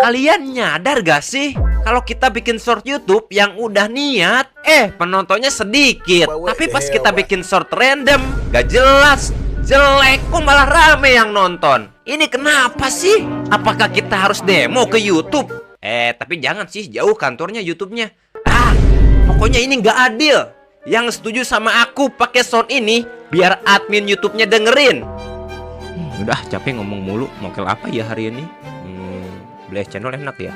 Kalian nyadar gak sih kalau kita bikin short YouTube yang udah niat, penontonnya sedikit. Tapi pas kita bikin short random, gak jelas, jelek, kok malah rame yang nonton. Ini kenapa sih? Apakah kita harus demo ke YouTube? Tapi jangan sih, jauh kantornya YouTube-nya. Pokoknya ini gak adil. Yang setuju sama aku pakai sound ini biar admin YouTube-nya dengerin. Udah capek ngomong mulu. Mokel apa ya hari ini? Blast channel enak ya.